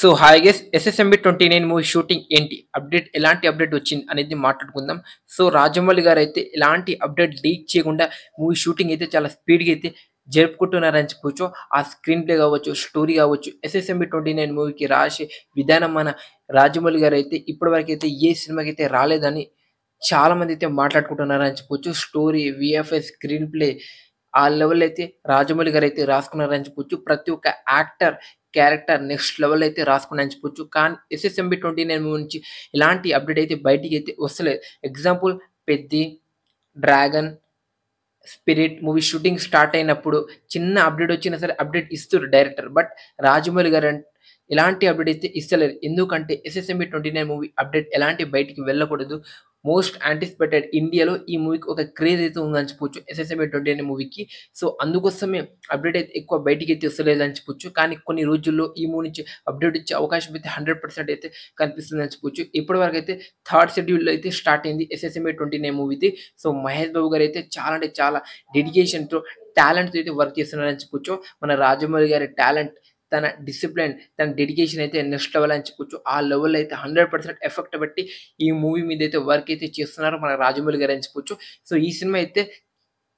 So hi guys, SSMB 29 movie shooting ఏంటి update, ఎలాంటి update వచ్చింది అనేది మాట్లాడుకుందాం. సో రాజమౌళి గారు అయితే ఎలాంటి అప్డేట్ లీక్ చేయకుండా మూవీ షూటింగ్ అయితే చాలా స్పీడ్గా అయితే జరుపుకుంటున్నారని చెప్పొచ్చు. ఆ స్క్రీన్ ప్లే కావచ్చు, స్టోరీ కావచ్చు, ఎస్ఎస్ఎంబి 29 మూవీకి రాసే విధానం మన రాజమౌళి గారు అయితే ఇప్పటివరకు అయితే ఏ సినిమాకి అయితే రాలేదని చాలా మంది అయితే మాట్లాడుకుంటున్నారని చెప్పొచ్చు. స్టోరీ, విఎఫ్ఎస్, స్క్రీన్ ప్లే ఆ లెవెల్ అయితే రాజమౌళి గారు అయితే రాసుకున్నారని చెప్పొచ్చు. ప్రతి ఒక్క యాక్టర్ క్యారెక్టర్ నెక్స్ట్ లెవెల్ అయితే రాసుకున్నారని చెప్పొచ్చు. కానీ ఎస్ఎస్ఎంబి 29 మూవీ నుంచి ఇలాంటి అప్డేట్ అయితే బయటికి అయితే వస్తలేదు. Example Peddi, dragon, spirit movie shooting start అయినప్పుడు చిన్న అప్డేట్ వచ్చినా సరే అప్డేట్ ఇస్తుర్రు డైరెక్టర్. బట్ రాజమౌళి గారు ఎలాంటి అప్డేట్ అయితే ఇస్తలేరు. ఎందుకంటే ఎస్ఎస్ఎంబి 29 మూవీ అప్డేట్ ఎలాంటి బయటికి వెళ్ళకూడదు. మోస్ట్ యాంటిసిపేటెడ్ ఇండియాలో ఈ మూవీకి ఒక క్రేజ్ అయితే ఉందని చెప్పొచ్చు ఎస్ఎస్ఎంబి 29 మూవీకి. సో అందుకోసమే అప్డేట్ అయితే ఎక్కువ బయటికి అయితే వస్తలేదని చెప్పొచ్చు. కానీ కొన్ని రోజుల్లో ఈ మూవీ నుంచి అప్డేట్ వచ్చే అవకాశం అయితే 100% అయితే కనిపిస్తుందని చెప్పొచ్చు. ఇప్పటివరకు అయితే థర్డ్ షెడ్యూల్ అయితే స్టార్ట్ అయింది ఎస్ఎస్ఎంబి 29 మూవీది. సో మహేష్ బాబు గారు అయితే చాలా అంటే చాలా డెడికేషన్‌తో, టాలెంట్‌తో అయితే వర్క్ చేస్తున్నారని చెప్పొచ్చు. మన రాజమౌళి గారి టాలెంట్, తన డిసిప్లిన్, తన డెడికేషన్ అయితే నెక్స్ట్ లెవెల్ అని చెప్పొచ్చు. ఆ లెవెల్ అయితే 100% ఎఫెక్ట్ బట్టి ఈ మూవీ మీద అయితే వర్క్ అయితే చేస్తున్నారు మన రాజమౌళి గారు అని చెప్పొచ్చు. సో ఈ సినిమా అయితే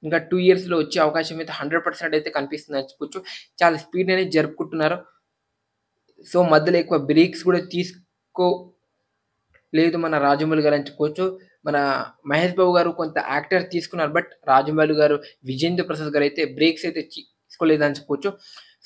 ఇంకా 2 ఇయర్స్‌లో వచ్చే అవకాశం అయితే 100% అయితే కనిపిస్తుందని చెప్పొచ్చు. చాలా స్పీడ్ అనేది జరుపుకుంటున్నారు. సో మధ్యలో ఎక్కువ బ్రేక్స్ కూడా లేదు మన రాజమౌళి గారు అని చెప్పుకోవచ్చు. మన మహేష్ బాబు గారు కొంత యాక్టర్ తీసుకున్నారు. బట్ రాజమౌళి గారు, విజేంద్ర ప్రసాద్ గారు అయితే బ్రేక్స్ అయితే తీసుకోలేదని చెప్పుకోవచ్చు.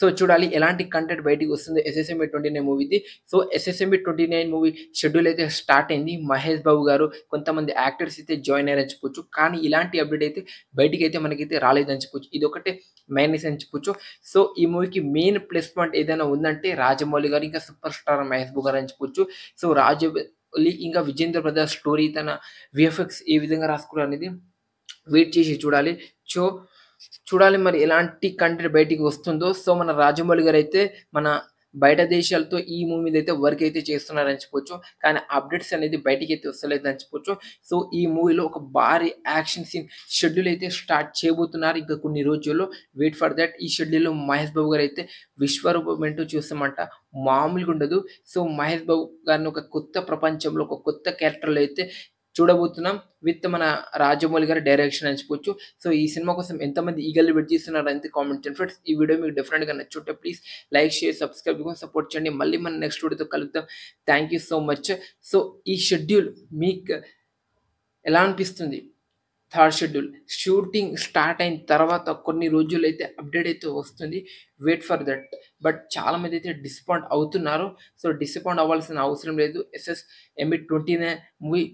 సో చూడాలి ఎలాంటి కంటెంట్ బయటికి వస్తుంది ఎస్ఎస్ఎంబి 29 మూవీది. సో ఎస్ఎస్ఎంబి 29 మూవీ షెడ్యూల్ అయితే స్టార్ట్ అయింది. మహేష్ బాబు గారు, కొంతమంది యాక్టర్స్ అయితే జాయిన్ అయ్యారని చెప్పొచ్చు. కానీ ఇలాంటి అప్డేట్ అయితే బయటికి అయితే మనకైతే రాలేదని చెప్పొచ్చు. ఇదొకటే మైనస్ అని చెప్పొచ్చు. సో ఈ మూవీకి మెయిన్ ప్లస్ పాయింట్ ఏదైనా ఉందంటే రాజమౌళి గారు, ఇంకా సూపర్ స్టార్ మహేష్ బాబు గారు అని చెప్పొచ్చు. సో ఇంకా విజేంద్ర ప్రసాద్ స్టోరీ, తన విఎఫ్ఎక్స్ ఏ విధంగా రాసుకున్నారు అనేది వెయిట్ చేసి చూడాలి. సో చూడాలి మరి ఎలాంటి కంటెంట్ బయటికి వస్తుందో. సో మన రాజమౌళి గారు అయితే మన బయట దేశాలతో ఈ మూవీ మీద అయితే వర్క్ అయితే చేస్తున్నారని చెప్పొచ్చు. కానీ అప్డేట్స్ అనేది బయటికి అయితే వస్తలేదని చెప్పొచ్చు. సో ఈ మూవీలో ఒక భారీ యాక్షన్ సీన్ షెడ్యూల్ అయితే స్టార్ట్ చేయబోతున్నారు ఇంకా కొన్ని రోజుల్లో. Wait for that. ఈ షెడ్యూల్లో మహేష్ బాబు గారు అయితే విశ్వరూపం ఏంటో చూస్తామంట, మామూలుగా ఉండదు. సో మహేష్ బాబు గారిని ఒక కొత్త ప్రపంచంలో, ఒక కొత్త క్యారెక్టర్లో అయితే చూడబోతున్నాం విత్ మన రాజమౌళి గారి డైరెక్షన్ అని చెప్పొచ్చు. సో ఈ సినిమా కోసం ఎంతమంది ఈగర్లీ వెయిట్ చేస్తున్నారు అయితే కామెంట్ చేయండి ఫ్రెండ్స్. ఈ వీడియో మీకు డెఫినెట్గా నచ్చుంటే please like, share, subscribe support చేయండి. మళ్ళీ మనం నెక్స్ట్ వీడియోతో కలుద్దాం. Thank you so much. So ఈ షెడ్యూల్ మీకు ఎలా అనిపిస్తుంది? థర్డ్ షెడ్యూల్ షూటింగ్ స్టార్ట్ అయిన తర్వాత కొన్ని రోజులు అయితే అప్డేట్ అయితే వస్తుంది. Wait for that. బట్ చాలా మంది అయితే డిసప్పాయింట్ అవుతున్నారు. సో డిసప్పాయింట్ అవ్వాల్సిన అవసరం లేదు. ఎస్ఎస్ఎంబి 29 మూవీ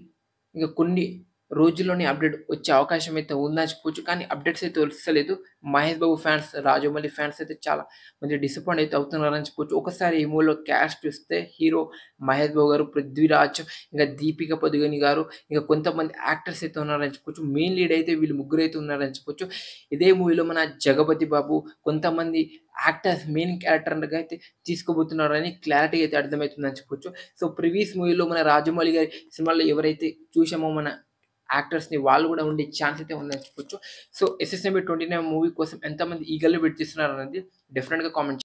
ఇంకా కొన్ని రోజుల్లోనే అప్డేట్ వచ్చే అవకాశం అయితే ఉందని చెప్పొచ్చు. కానీ అప్డేట్స్ అయితే వస్తలేదు. మహేష్ బాబు ఫ్యాన్స్, రాజమౌళి ఫ్యాన్స్ అయితే చాలా మంది డిసప్పాయింట్ అయితే అవుతున్నారని చెప్పొచ్చు. ఒకసారి ఈ మూవీలో క్యాస్ట్ చూస్తే హీరో మహేష్ బాబు గారు, పృథ్వీరాజ్, ఇంకా దీపిక పదుగని గారు, ఇంకా కొంతమంది యాక్టర్స్ అయితే ఉన్నారని చెప్పొచ్చు. మెయిన్ లీడ్ అయితే వీళ్ళు ముగ్గురు అయితే ఉన్నారని చెప్పొచ్చు. ఇదే మూవీలో మన జగపతి బాబు, కొంతమంది యాక్టర్స్ మెయిన్ క్యారెక్టర్గా అయితే తీసుకోబోతున్నారని క్లారిటీ అయితే అర్థమవుతుందని చెప్పొచ్చు. సో ప్రీవియస్ మూవీలో మన రాజమౌళి గారి సినిమాల్లో ఎవరైతే చూసామో మన యాక్టర్స్‌ని, వాళ్ళు కూడా ఉండే ఛాన్స్ అయితే ఉందని చెప్పొచ్చు. సో ఎస్ఎస్ఎంబి 29 మూవీ కోసం ఎంతమంది ఈగర్‌లీ వెయిట్ చేస్తున్నారనేది డెఫినిట్‌గా కామెంట్